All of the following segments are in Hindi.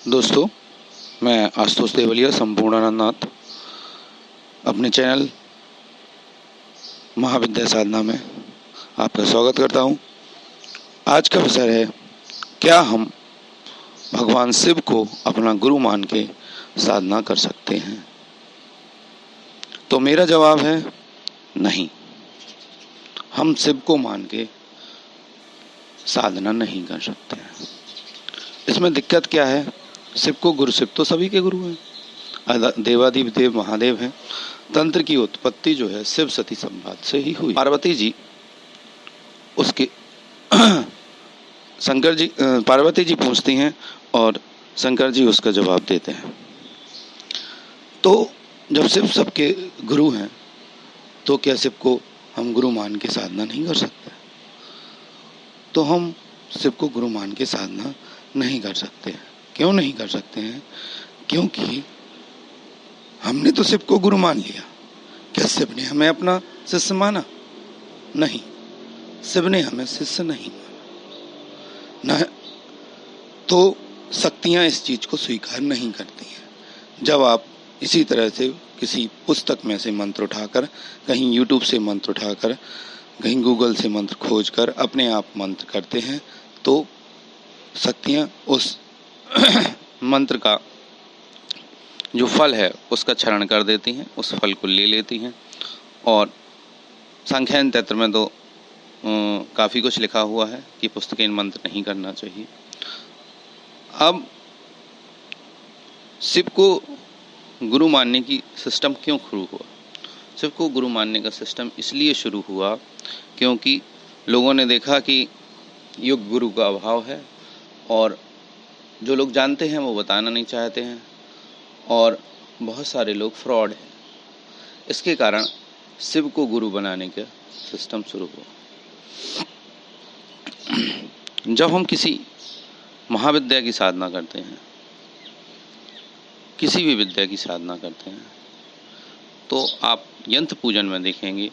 दोस्तों, मैं आशुतोष देवलिया संपूर्णानंद अपने चैनल महाविद्या साधना में आपका स्वागत करता हूं। आज का विषय है, क्या हम भगवान शिव को अपना गुरु मान के साधना कर सकते हैं? तो मेरा जवाब है नहीं। हम शिव को मान के साधना नहीं कर सकते हैं। इसमें दिक्कत क्या है? शिव तो सभी के गुरु हैं, देवादिदेव देव महादेव हैं। तंत्र की उत्पत्ति जो है शिव सती संवाद से ही हुई। पार्वती जी उसके पार्वती जी पूछती हैं और शंकर जी उसका जवाब देते हैं। तो जब शिव सबके गुरु हैं तो क्या शिव को हम गुरु मान के साधना नहीं कर सकते? तो हम शिव को गुरु मान के साधना नहीं कर सकते। क्यों नहीं कर सकते हैं? क्योंकि हमने तो शिव को गुरु मान लिया। क्या शिव ने हमें अपना शिष्य माना? नहीं, शिव ने हमें शिष्य नहीं माना। तो शक्तियां इस चीज को स्वीकार नहीं करती हैं। जब आप इसी तरह से किसी पुस्तक में से मंत्र उठाकर, कहीं यूट्यूब से मंत्र उठाकर, कहीं गूगल से मंत्र खोजकर अपने आप मंत्र करते हैं, तो शक्तियां उस मंत्र का जो फल है उसका क्षरण कर देती हैं, उस फल को ले लेती हैं। और सांख्यायन तंत्र में तो काफ़ी कुछ लिखा हुआ है कि पुस्तकें मंत्र नहीं करना चाहिए। अब शिव को गुरु मानने की सिस्टम क्यों शुरू हुआ? शिव को गुरु मानने का सिस्टम इसलिए शुरू हुआ क्योंकि लोगों ने देखा कि योग गुरु का अभाव है और जो लोग जानते हैं वो बताना नहीं चाहते हैं और बहुत सारे लोग फ्रॉड हैं। इसके कारण शिव को गुरु बनाने का सिस्टम शुरू हुआ। जब हम किसी महाविद्या की साधना करते हैं, किसी भी विद्या की साधना करते हैं, तो आप यंत्र पूजन में देखेंगे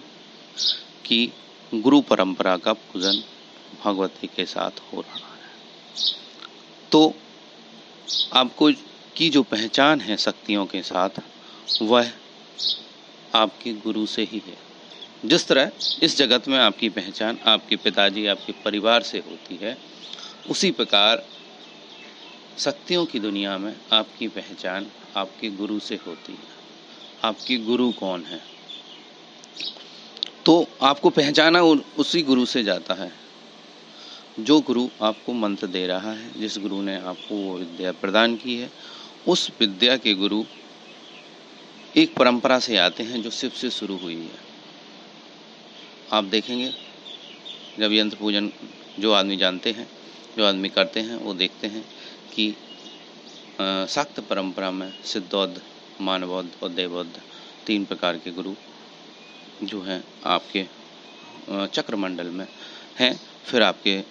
कि गुरु परंपरा का पूजन भगवती के साथ हो रहा है। तो आपको की जो पहचान है शक्तियों के साथ, वह आपके गुरु से ही है। जिस तरह इस जगत में आपकी पहचान आपके पिताजी, आपके परिवार से होती है, उसी प्रकार शक्तियों की दुनिया में आपकी पहचान आपके गुरु से होती है। आपके गुरु कौन है? तो आपको पहचाना उसी गुरु से जाता है। जो गुरु आपको मंत्र दे रहा है, जिस गुरु ने आपको वो विद्या प्रदान की है, उस विद्या के गुरु एक परंपरा से आते हैं जो शिव से शुरू हुई है। आप देखेंगे जब यंत्र पूजन जो आदमी जानते हैं, जो आदमी करते हैं, वो देखते हैं कि शाक्त परंपरा में सिद्धौध, मानवौध और देवौध 3 प्रकार के गुरु जो हैं आपके चक्रमंडल में हैं। फिर आपके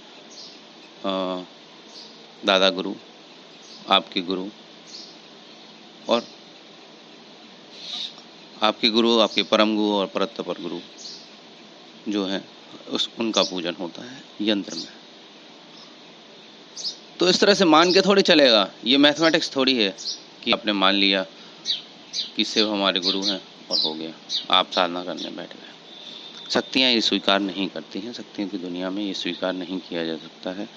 दादा गुरु, आपके गुरु और आपके गुरु, आपके परम गुरु और परतपर गुरु जो हैं उनका पूजन होता है यंत्र में। तो इस तरह से मान के थोड़ी चलेगा। ये मैथमेटिक्स थोड़ी है कि आपने मान लिया कि शिव हमारे गुरु हैं और हो गया, आप साधना करने बैठ गए। शक्तियाँ ये स्वीकार नहीं करती हैं। शक्तियों की दुनिया में ये स्वीकार नहीं किया जा सकता है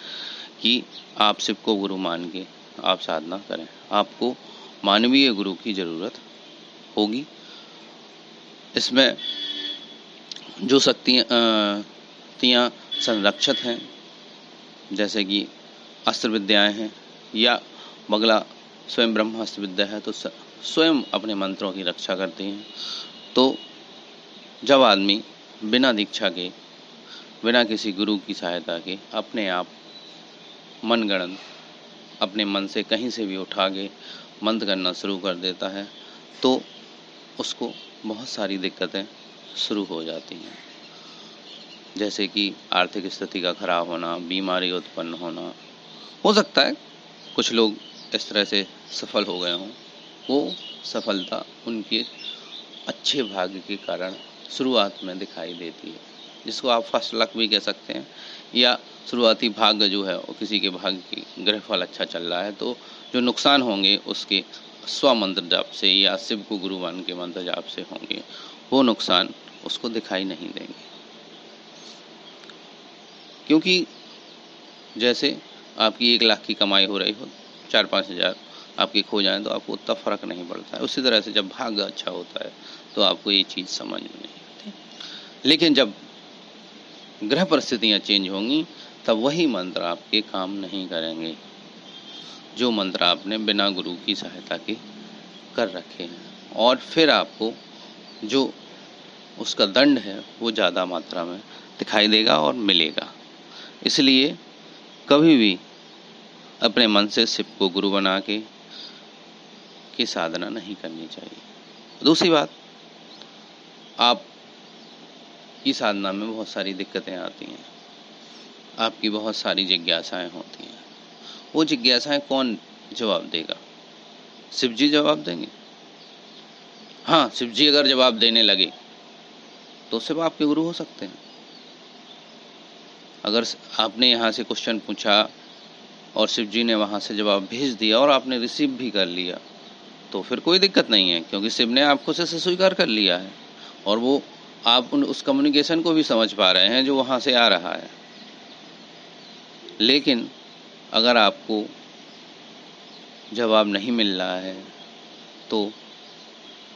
कि आप शिव को गुरु मान के आप साधना करें। आपको मानवीय गुरु की ज़रूरत होगी। इसमें जो शक्तियाँ संरक्षक हैं, जैसे कि अस्त्र विद्याएँ हैं, या बगला स्वयं ब्रह्मास्त्र विद्या है, तो स्वयं अपने मंत्रों की रक्षा करती हैं। तो जब आदमी बिना दीक्षा के, बिना किसी गुरु की सहायता के अपने आप मनगढ़ंत अपने मन से कहीं से भी उठा के मंत्र करना शुरू कर देता है, तो उसको बहुत सारी दिक्कतें शुरू हो जाती हैं। जैसे कि आर्थिक स्थिति का खराब होना, बीमारी उत्पन्न होना। हो सकता है कुछ लोग इस तरह से सफल हो गए हों। वो सफलता उनके अच्छे भाग्य के कारण शुरुआत में दिखाई देती है, जिसको आप फर्स्ट लक भी कह सकते हैं, या शुरुआती भाग्य जो है वो किसी के भाग्य की ग्रह फल अच्छा चल रहा है तो जो नुकसान होंगे उसके स्व मंत्र जाप से या शिव को गुरु मान के मंत्र जाप से होंगे, वो नुकसान उसको दिखाई नहीं देंगे। क्योंकि जैसे आपकी 1 लाख की कमाई हो रही हो, 4-5 हज़ार आपके खो जाएं तो आपको उतना फ़र्क नहीं पड़ता है। उसी तरह से जब भाग्य अच्छा होता है तो आपको ये चीज़ समझ में नहीं आती। लेकिन जब ग्रह परिस्थितियाँ चेंज होंगी तब वही मंत्र आपके काम नहीं करेंगे जो मंत्र आपने बिना गुरु की सहायता के कर रखे हैं, और फिर आपको जो उसका दंड है वो ज़्यादा मात्रा में दिखाई देगा और मिलेगा। इसलिए कभी भी अपने मन से शिव को गुरु बना के साधना नहीं करनी चाहिए। दूसरी बात, आप की साधना में बहुत सारी दिक्कतें आती हैं, आपकी बहुत सारी जिज्ञासाएं होती हैं। वो जिज्ञासाएं कौन जवाब देगा? शिव जी जवाब देंगे। हाँ, शिव जी अगर जवाब देने लगे तो शिव आपके गुरु हो सकते हैं। अगर आपने यहाँ से क्वेश्चन पूछा और शिव जी ने वहाँ से जवाब भेज दिया और आपने रिसीव भी कर लिया तो फिर कोई दिक्कत नहीं है, क्योंकि शिव ने आपको से स्वीकार कर लिया है और वो आप उस कम्युनिकेशन को भी समझ पा रहे हैं जो वहाँ से आ रहा है। लेकिन अगर आपको जवाब नहीं मिल रहा है तो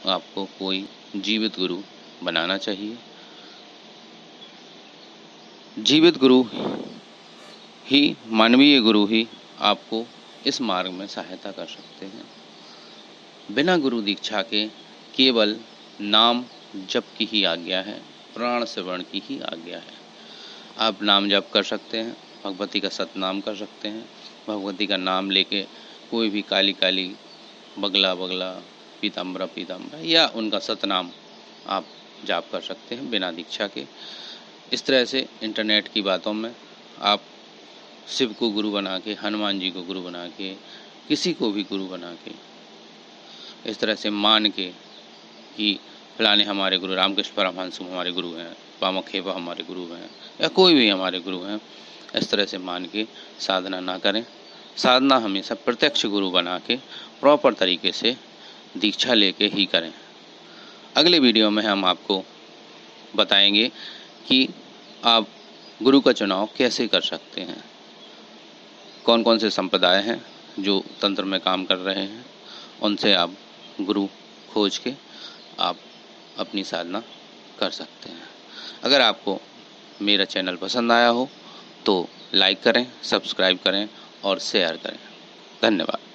आपको कोई जीवित गुरु बनाना चाहिए। जीवित गुरु ही, मानवीय गुरु ही आपको इस मार्ग में सहायता कर सकते हैं। बिना गुरु दीक्षा के केवल नाम जप की ही आज्ञा है, प्राण श्रवण की ही आज्ञा है। आप नाम जप कर सकते हैं, भगवती का सतनाम कर सकते हैं, भगवती का नाम लेके कोई भी काली काली, बगला बगला, पीताम्बरा पीताम्बरा या उनका सतनाम आप जाप कर सकते हैं बिना दीक्षा के। इस तरह से इंटरनेट की बातों में आप शिव को गुरु बना के, हनुमान जी को गुरु बना के, किसी को भी गुरु बना के, इस तरह से मान के कि फलाने हमारे गुरु, रामकृष्ण परमहंस हमारे गुरु हैं, वामखेवा हमारे गुरु हैं, या कोई भी हमारे गुरु हैं, इस तरह से मान के साधना ना करें। साधना हमेशा प्रत्यक्ष गुरु बना के प्रॉपर तरीके से दीक्षा लेके ही करें। अगले वीडियो में हम आपको बताएंगे कि आप गुरु का चुनाव कैसे कर सकते हैं, कौन कौन से संप्रदाय हैं जो तंत्र में काम कर रहे हैं, उनसे आप गुरु खोज के आप अपनी साधना कर सकते हैं। अगर आपको मेरा चैनल पसंद आया हो तो लाइक करें, सब्सक्राइब करें और शेयर करें। धन्यवाद।